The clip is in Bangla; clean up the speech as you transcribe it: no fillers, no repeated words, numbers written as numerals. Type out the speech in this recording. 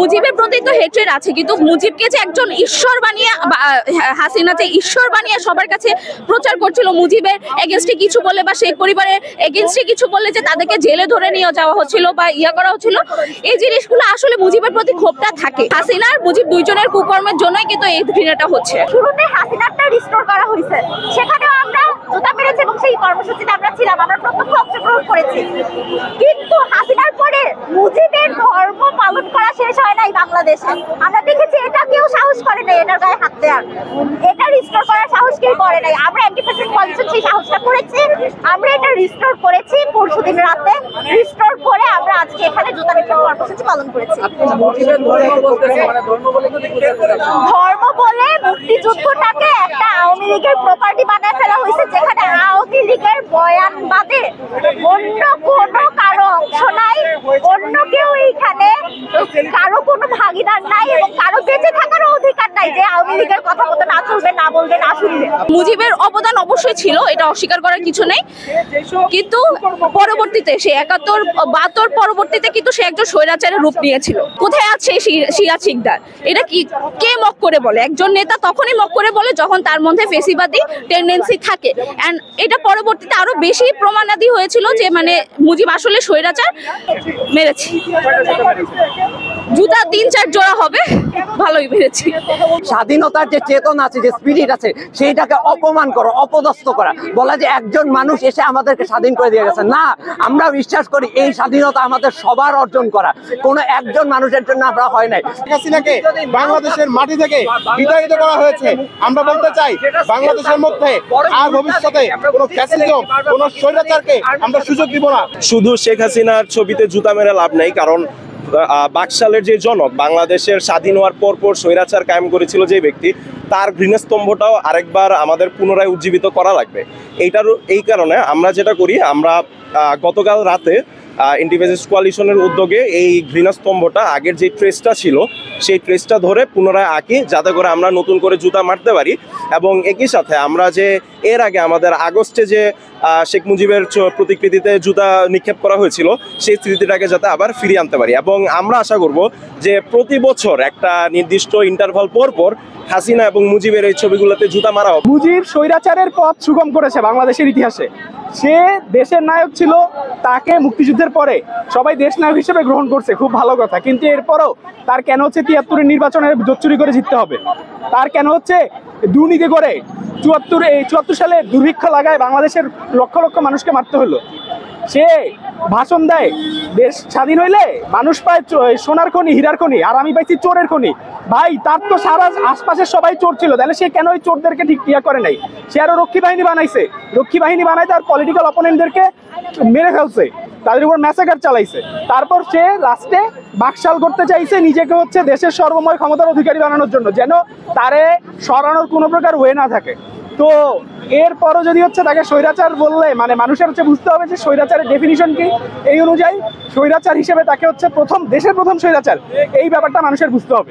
মুজিবের প্রতি তো হেট্রেড আছে, কিন্তু মুজিবকে যে একজন ঈশ্বর বানিয়ে হাসিনা যে ঈশ্বর বানিয়ে সবার কাছে প্রচার করছিল, মুজিবের এগেনস্টে কিছু বলে বা শেখ পরিবারের এগেনস্টে কিছু বললে যে তাদেরকে জেলে ধরে নিয়ে যাওয়া হচ্ছিল বা ইয়া করা হচ্ছিল, এই জিনিসগুলো আসলে মুজিবের প্রতি ক্ষোভটা থাকে। হাসিনার মুজিব দুইজনের কুকর্মের জন্যই কিন্তু এই ঘৃণাটা হচ্ছে। শুরুতে হাসিনারটা রিস্টোর করা হয়েছে, সেখানেও আমরা জুতা মেরেছি এবং সেই কর্মসূচিতে আমরা ছিলাম, আমরা প্রত্যক্ষ অংশগ্রহণ করেছি। কিন্তু হাসিনার পরে মুজিবের ধর্ম পালন করা শেষ হয় নাই বাংলাদেশে। আমরা দেখেছি এটা কেউ সাহস করে নাই, এটার গায়ে হাত দেওয়ার, এটা রিস্টোর করার সাহস কেউ করে নাই। আমরা অ্যান্টি-ফ্যাসিস্ট কোয়ালিশন সেই সাহসটা করেছি, আমরা এটা রিস্টোর করেছি পরশুদিন রাতে। রিস্টোর করে আমরা আজকে এখানে জুতা নিক্ষেপ কর্মসূচি পালন করেছি। ধর্ম বলে মুক্তিযুদ্ধটাকে একটা আওয়ামী লীগের প্রপার্টি বানায় ফেলা হয়েছে, যেখানে আওয়ামী লীগের বয়ান বাদে অন্য কোনো কারো অংশ নাই, অন্য কেউ এইখানে কারো কোনো ভাগিদার নাই এবং কারো বেঁচে থাকারও অধিকার নাই যে আওয়ামী লীগের কথা মতো না চলবে, না বলবে, না শুনবে। মুজিবের অবদান অবশ্যই ছিল, এটা অস্বীকার করার কিছু নেই, কিন্তু পরবর্তীতে সে 71-72 পরবর্তীতে কিন্তু সে একজন স্বৈরাচারের রূপ নিয়েছিল। কোথায় আছে সিরাজ শিকদার? এটা কি কে মক করে বলে? একজন নেতা তখনই মক করে বলে যখন তার মধ্যে ফেসিবাদী টেন্ডেন্সি থাকে। এন্ড এটা পরবর্তীতে আরো বেশি প্রমাণাদি হয়েছিল যে মানে মুজিব আসলে স্বৈরাচার। মেরেছি জুতা 3-4 জোড়া হবে, ভালোই মেরেছি। স্বাধীনতার যে চেতনা আছে, যে স্পিরিট আছে, সেইটাকে অপমান করা, অপদস্থ করা, বলা যে একজন মানুষ এসে আমাদেরকে স্বাধীন করে দিয়ে গেছে। না, আমরা বিশ্বাস করি এই স্বাধীনতা আমাদের সবার অর্জন করা, কোনো একজন মানুষের জন্য আমরা হয় নাই। হাসিনাকে বাংলাদেশের মাটি থেকে বিতাড়িত করা হয়েছে। আমরা বলতে চাই বাংলাদেশের মধ্যে আর ভবিষ্যতে কোনো ফ্যাসিজম, কোনো স্বৈরাচারকে আমরা সুযোগ দিব না। শুধু শেখ হাসিনার ছবিতে জুতা মেরে লাভ নেই, কারণ বাকশালের যে জনক, বাংলাদেশের স্বাধীন হওয়ার পর স্বৈরাচার কায়েম করেছিল যে ব্যক্তি, তার ঘৃণস্তম্ভটাও আরেকবার আমাদের পুনরায় উজ্জীবিত করা লাগবে। এই কারণে আমরা যেটা করি, আমরা গতকাল রাতে অ্যান্টি-ফ্যাসিস্ট কোয়ালিশনের উদ্যোগে এই ঘৃণাস্তম্ভটা, আগের যে ট্রেসটা ছিল সেই ট্রেসটা ধরে পুনরায় আঁকি, যাতে করে আমরা নতুন করে জুতা মারতে পারি। এবং একই সাথে আমরা যে এর আগে আমাদের আগস্টে যে শেখ মুজিবের প্রতিকৃতিতে জুতা নিক্ষেপ করা হয়েছিল, সেই স্মৃতিটাকে যাতে আবার ফিরিয়ে আনতে পারি। এবং আমরা আশা করব যে প্রতি বছর একটা নির্দিষ্ট ইন্টারভাল পর হাসিনা এবং মুজিবের এই ছবিগুলোতে জুতা মারা হবে। মুজিব স্বৈরাচারের পথ সুগম করেছে বাংলাদেশের ইতিহাসে। সে দেশের নায়ক ছিল, তাকে মুক্তিযুদ্ধের পরে সবাই দেশ নায়ক হিসেবে গ্রহণ করছে, খুব ভালো কথা। কিন্তু এরপরও তার কেন হচ্ছে 73-এর নির্বাচনে জোট চুরি করে জিততে হবে? তার কেন হচ্ছে দুর্নীতি করে 74 সালে দুর্ভিক্ষ লাগায় বাংলাদেশের লক্ষ লক্ষ মানুষকে মারতে হলো? সে ভাষণ দেয় দেশ স্বাধীন হইলে মানুষ পায় সোনার খনি, হীরার খনি, আর আমি পাইছি চোরের খনি। ভাই, তার তো সারা আশপাশের সবাই চোর ছিল, তাহলে সে কেন ওই চোরদেরকে ঠিক ইয়া করে নাই? সে আরো রক্ষী বাহিনী বানাইছে, রক্ষী বাহিনী বানাই তার পলিটিক্যাল অপোনেন্টদেরকে মেরে ফেলছে, তাদের উপর ম্যাসাকার চালাইছে। তারপর সে লাস্টে বাকশাল করতে চাইছে নিজেকে হচ্ছে দেশের সর্বময় ক্ষমতার অধিকারী বানানোর জন্য, যেন তারে সরানোর কোনো প্রকার ওয়ে না থাকে। তো এরপরও যদি হচ্ছে তাকে স্বৈরাচার বললে, মানে মানুষের হচ্ছে বুঝতে হবে যে স্বৈরাচারের ডেফিনিশন কি। এই অনুযায়ী স্বৈরাচার হিসেবে তাকে হচ্ছে দেশের প্রথম স্বৈরাচার, এই ব্যাপারটা মানুষের বুঝতে হবে।